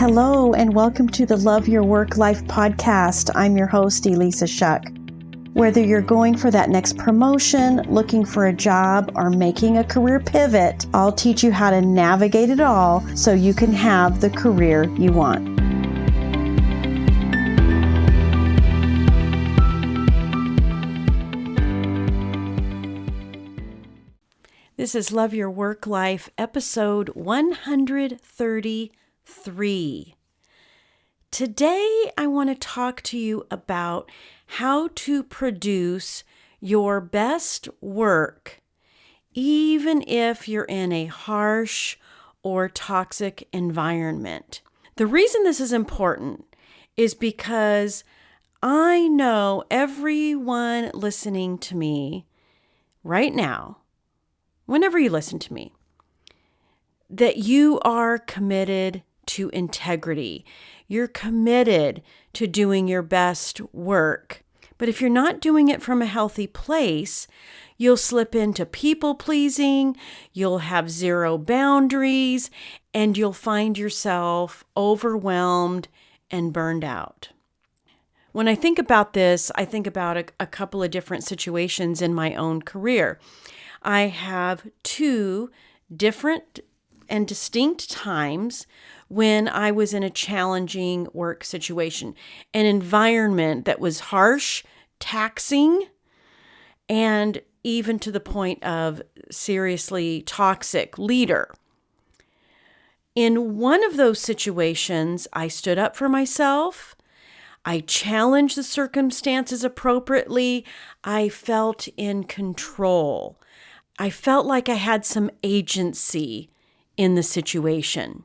Hello, and welcome to the Love Your Work Life podcast. I'm your host, Elissa Shuck. Whether you're going for that next promotion, looking for a job, or making a career pivot, I'll teach you how to navigate it all so you can have the career you want. This is Love Your Work Life, episode 133. Today, I want to talk to you about how to produce your best work, even if you're in a harsh or toxic environment. The reason this is important is because I know everyone listening to me right now, whenever you listen to me, that you are committed to integrity. You're committed to doing your best work. But if you're not doing it from a healthy place, you'll slip into people-pleasing, you'll have zero boundaries, and you'll find yourself overwhelmed and burned out. When I think about this, I think about a couple of different situations in my own career. I have two different and distinct times when I was in a challenging work situation, an environment that was harsh, taxing, and even to the point of seriously toxic leader. In one of those situations, I stood up for myself. I challenged the circumstances appropriately. I felt in control. I felt like I had some agency in the situation.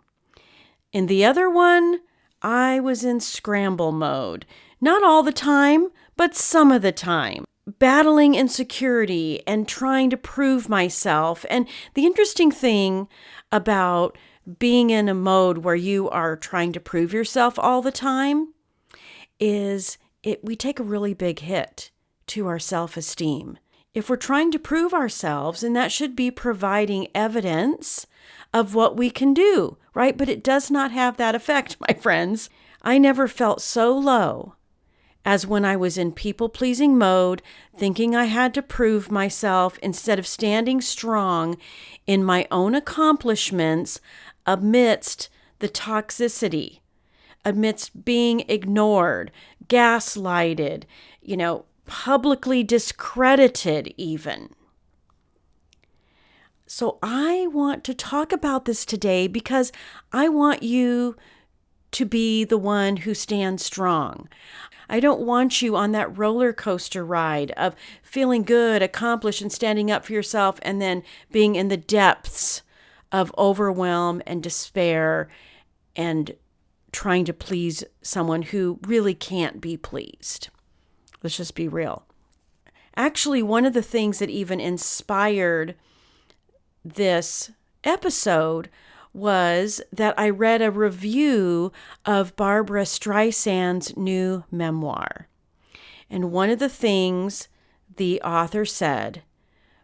In the other one, I was in scramble mode. Not all the time, but some of the time. Battling insecurity and trying to prove myself. And the interesting thing about being in a mode where you are trying to prove yourself all the time is we take a really big hit to our self-esteem. If we're trying to prove ourselves, and that should be providing evidence of what we can do, right? But it does not have that effect, my friends. I never felt so low as when I was in people-pleasing mode, thinking I had to prove myself instead of standing strong in my own accomplishments amidst the toxicity, amidst being ignored, gaslighted, publicly discredited even. So I want to talk about this today because I want you to be the one who stands strong. I don't want you on that roller coaster ride of feeling good, accomplished, and standing up for yourself, and then being in the depths of overwhelm and despair and trying to please someone who really can't be pleased. Let's just be real. Actually, one of the things that even inspired this episode was that I read a review of Barbra Streisand's new memoir. And one of the things the author said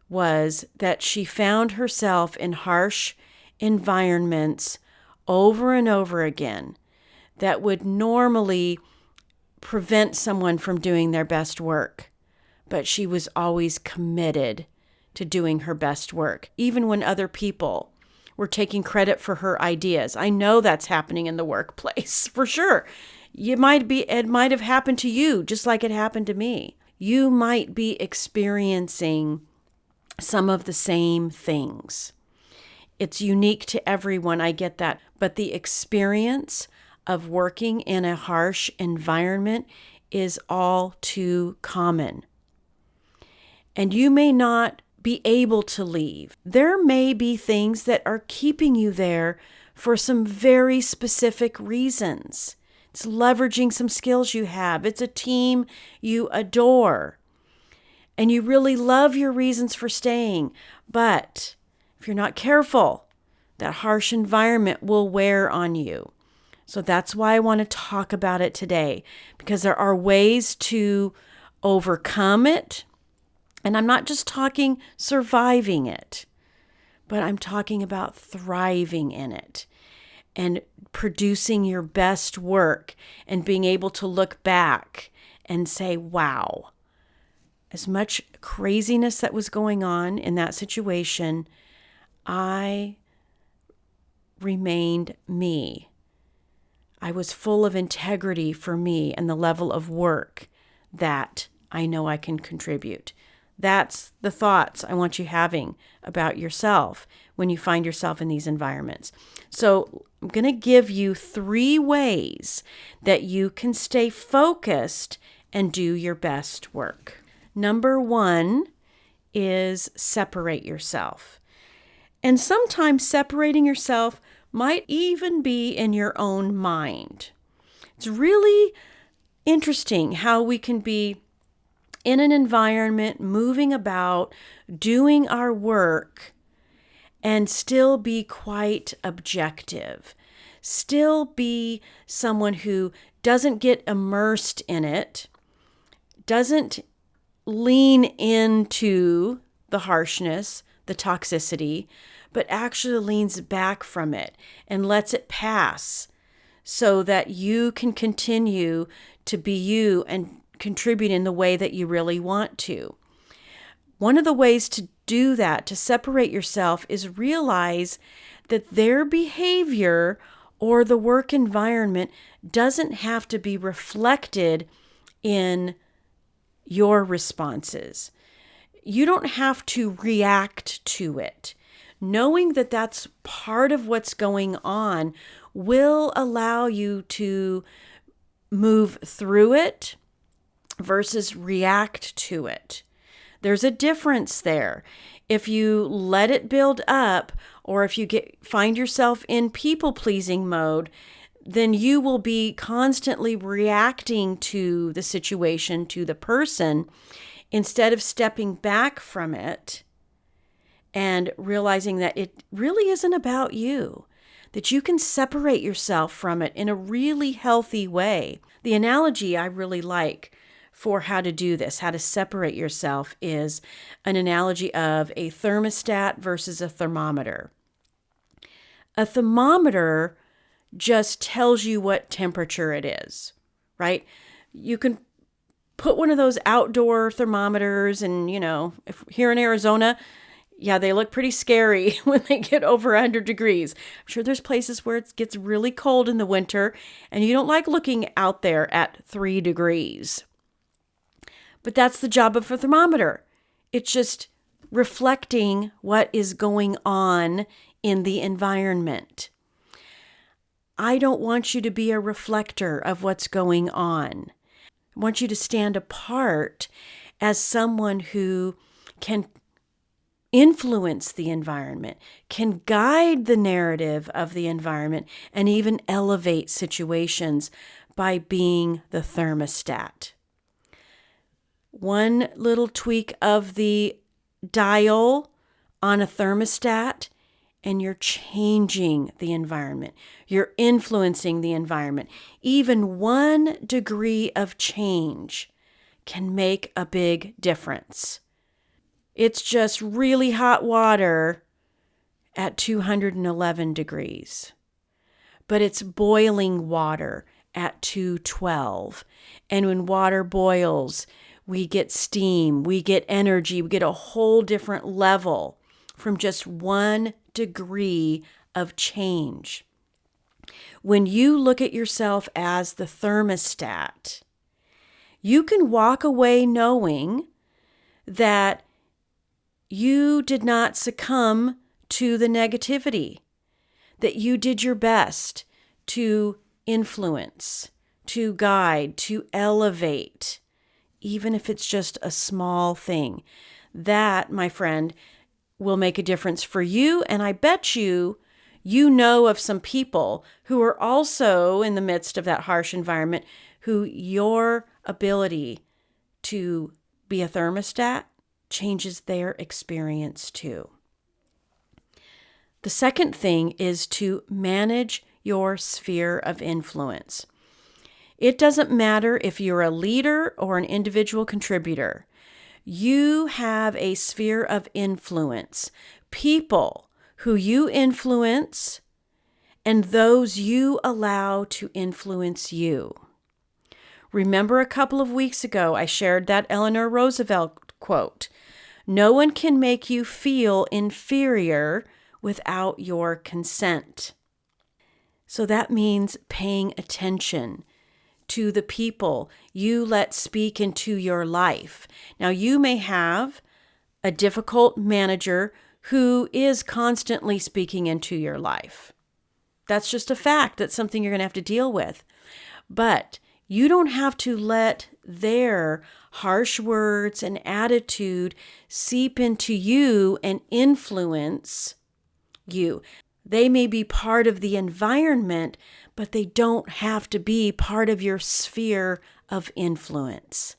was that she found herself in harsh environments over and over again that would normally prevent someone from doing their best work. But she was always committed to doing her best work, even when other people were taking credit for her ideas. I know that's happening in the workplace, for sure. It might have happened to you, just like it happened to me. You might be experiencing some of the same things. It's unique to everyone, I get that. But the experience of working in a harsh environment is all too common. And you may not be able to leave. There may be things that are keeping you there for some very specific reasons. It's leveraging some skills you have. It's a team you adore. And you really love your reasons for staying. But if you're not careful, that harsh environment will wear on you. So that's why I want to talk about it today, because there are ways to overcome it. And I'm not just talking surviving it, but I'm talking about thriving in it. and producing your best work and being able to look back and say, wow, as much craziness that was going on in that situation, I remained me. I was full of integrity for me and the level of work that I know I can contribute. That's the thoughts I want you having about yourself when you find yourself in these environments. So I'm going to give you 3 ways that you can stay focused and do your best work. Number 1 is separate yourself. And sometimes separating yourself might even be in your own mind. It's really interesting how we can be in an environment, moving about, doing our work, and still be quite objective. Still be someone who doesn't get immersed in it, doesn't lean into the harshness, the toxicity, but actually leans back from it and lets it pass so that you can continue to be you and contribute in the way that you really want to. One of the ways to do that, to separate yourself, is realize that their behavior or the work environment doesn't have to be reflected in your responses. You don't have to react to it. Knowing that that's part of what's going on will allow you to move through it versus react to it. There's a difference there. If you let it build up, or if you find yourself in people-pleasing mode, then you will be constantly reacting to the situation, to the person, instead of stepping back from it and realizing that it really isn't about you, that you can separate yourself from it in a really healthy way. The analogy I really like for how to do this, how to separate yourself, is an analogy of a thermostat versus a thermometer. A thermometer just tells you what temperature it is, right? You can put one of those outdoor thermometers, and, if here in Arizona, yeah, they look pretty scary when they get over 100 degrees. I'm sure there's places where it gets really cold in the winter and you don't like looking out there at 3 degrees. But that's the job of a thermometer. It's just reflecting what is going on in the environment. I don't want you to be a reflector of what's going on. I want you to stand apart as someone who can influence the environment, can guide the narrative of the environment, and even elevate situations by being the thermostat. One little tweak of the dial on a thermostat, and you're changing the environment. You're influencing the environment. Even 1 degree of change can make a big difference. It's just really hot water at 211 degrees, but it's boiling water at 212. And when water boils, we get steam, we get energy, we get a whole different level from just 1 degree of change. When you look at yourself as the thermostat, you can walk away knowing that you did not succumb to the negativity, that you did your best to influence, to guide, to elevate, even if it's just a small thing. That, my friend, will make a difference for you. And I bet you know of some people who are also in the midst of that harsh environment, who your ability to be a thermostat changes their experience too. The second thing is to manage your sphere of influence. It doesn't matter if you're a leader or an individual contributor. You have a sphere of influence. People who you influence and those you allow to influence you. Remember a couple of weeks ago, I shared that Eleanor Roosevelt quote, "No one can make you feel inferior without your consent." So that means paying attention to the people you let speak into your life. Now, you may have a difficult manager who is constantly speaking into your life. That's just a fact. That's something you're going to have to deal with. But you don't have to let their harsh words and attitude seep into you and influence you. They may be part of the environment, but they don't have to be part of your sphere of influence.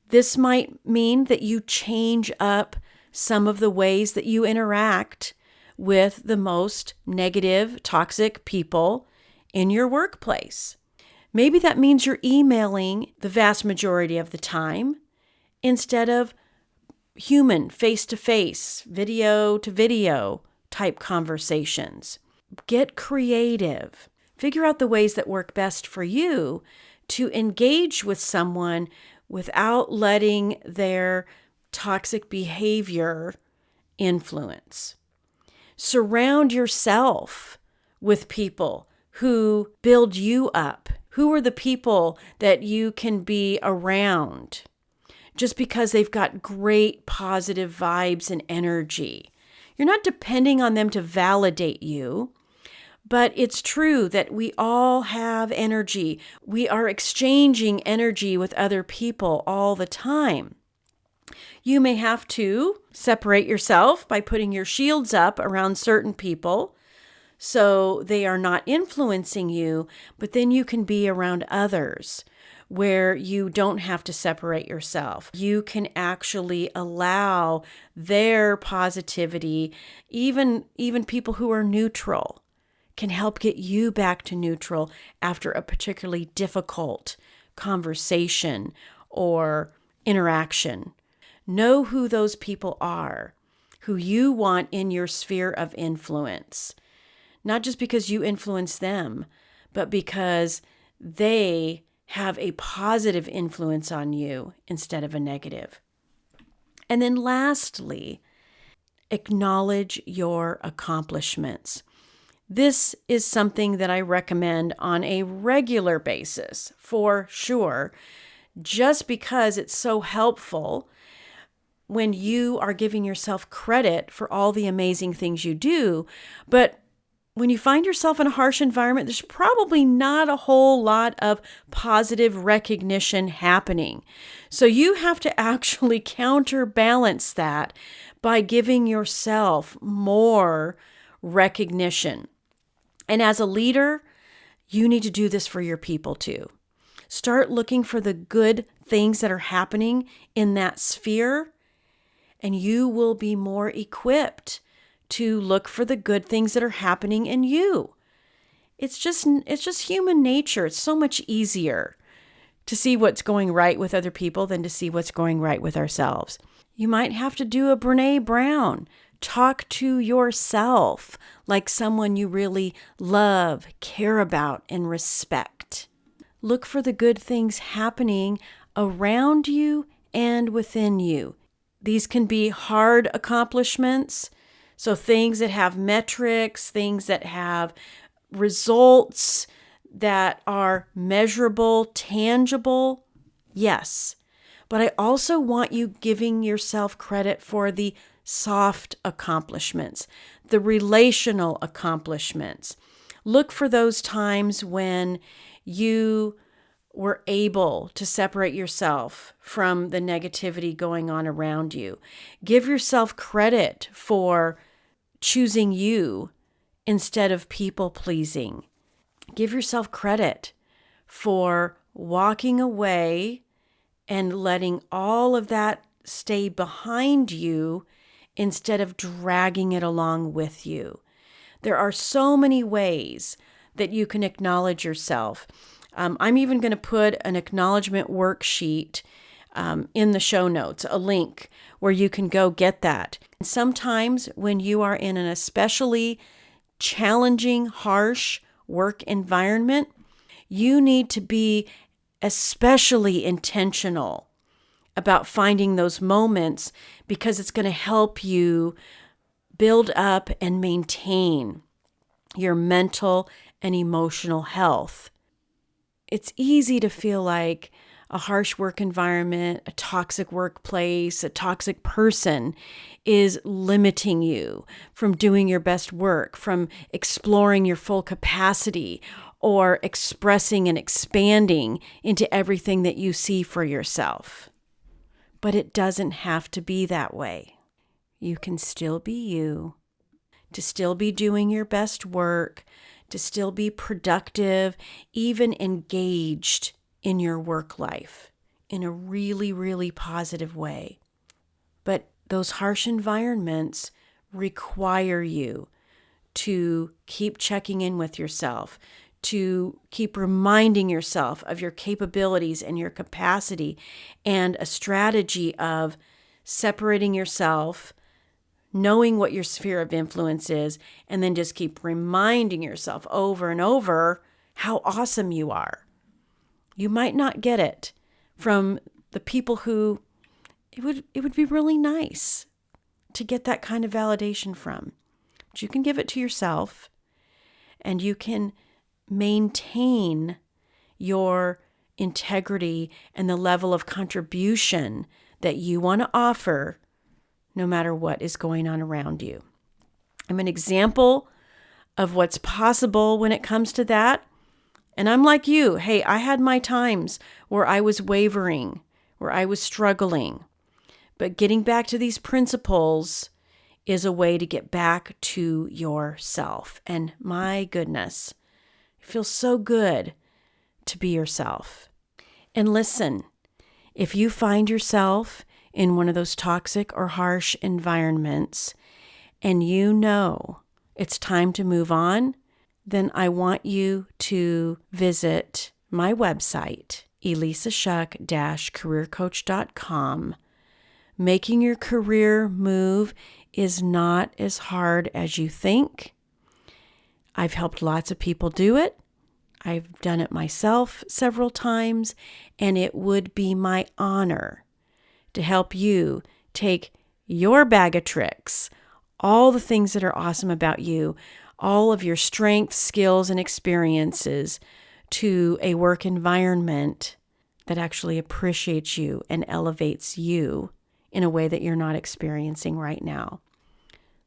This might mean that you change up some of the ways that you interact with the most negative, toxic people in your workplace. Maybe that means you're emailing the vast majority of the time instead of human, face-to-face, video-to-video type conversations. Get creative. Figure out the ways that work best for you to engage with someone without letting their toxic behavior influence. Surround yourself with people who build you up. Who are the people that you can be around just because they've got great positive vibes and energy? You're not depending on them to validate you, but it's true that we all have energy. We are exchanging energy with other people all the time. You may have to separate yourself by putting your shields up around certain people so they are not influencing you, but then you can be around others where you don't have to separate yourself. You can actually allow their positivity, even people who are neutral, can help get you back to neutral after a particularly difficult conversation or interaction. Know who those people are, who you want in your sphere of influence. Not just because you influence them, but because they have a positive influence on you instead of a negative. And then lastly, acknowledge your accomplishments. This is something that I recommend on a regular basis, for sure, just because it's so helpful when you are giving yourself credit for all the amazing things you do. But when you find yourself in a harsh environment, there's probably not a whole lot of positive recognition happening. So you have to actually counterbalance that by giving yourself more recognition. And as a leader, you need to do this for your people too. Start looking for the good things that are happening in that sphere, and you will be more equipped to look for the good things that are happening in you. It's just human nature. It's so much easier to see what's going right with other people than to see what's going right with ourselves. You might have to do a Brene Brown. Talk to yourself like someone you really love, care about, and respect. Look for the good things happening around you and within you. These can be hard accomplishments. So things that have metrics, things that have results that are measurable, tangible, yes. But I also want you giving yourself credit for the soft accomplishments, the relational accomplishments. Look for those times when you were able to separate yourself from the negativity going on around you. Give yourself credit for choosing you instead of people pleasing. Give yourself credit for walking away and letting all of that stay behind you instead of dragging it along with you. There are so many ways that you can acknowledge yourself. I'm even going to put an acknowledgement worksheet in the show notes, a link where you can go get that. Sometimes when you are in an especially challenging, harsh work environment, you need to be especially intentional about finding those moments, because it's going to help you build up and maintain your mental and emotional health. It's easy to feel like a harsh work environment, a toxic workplace, a toxic person is limiting you from doing your best work, from exploring your full capacity, or expressing and expanding into everything that you see for yourself. But it doesn't have to be that way. You can still be you, to still be doing your best work, to still be productive, even engaged in your work life in a really, really positive way. But those harsh environments require you to keep checking in with yourself, to keep reminding yourself of your capabilities and your capacity, and a strategy of separating yourself, knowing what your sphere of influence is, and then just keep reminding yourself over and over how awesome you are. You might not get it from the people who it would be really nice to get that kind of validation from. But you can give it to yourself, and you can maintain your integrity and the level of contribution that you want to offer no matter what is going on around you. I'm an example of what's possible when it comes to that. And I'm like you. Hey, I had my times where I was wavering, where I was struggling. But getting back to these principles is a way to get back to yourself. And my goodness, it feels so good to be yourself. And listen, if you find yourself in one of those toxic or harsh environments and you know it's time to move on, then I want you to visit my website, elissashuck-careercoach.com. Making your career move is not as hard as you think. I've helped lots of people do it. I've done it myself several times, and it would be my honor to help you take your bag of tricks, all the things that are awesome about you, all of your strengths, skills, and experiences to a work environment that actually appreciates you and elevates you in a way that you're not experiencing right now.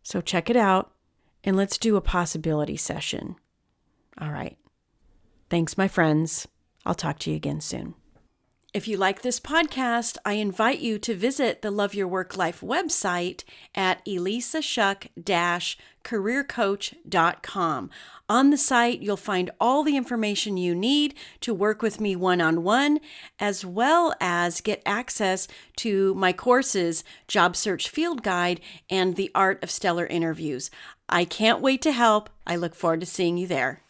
So check it out, and let's do a possibility session. All right. Thanks, my friends. I'll talk to you again soon. If you like this podcast, I invite you to visit the Love Your Work Life website at elissashuck-careercoach.com. On the site, you'll find all the information you need to work with me one-on-one, as well as get access to my courses, Job Search Field Guide, and The Art of Stellar Interviews. I can't wait to help. I look forward to seeing you there.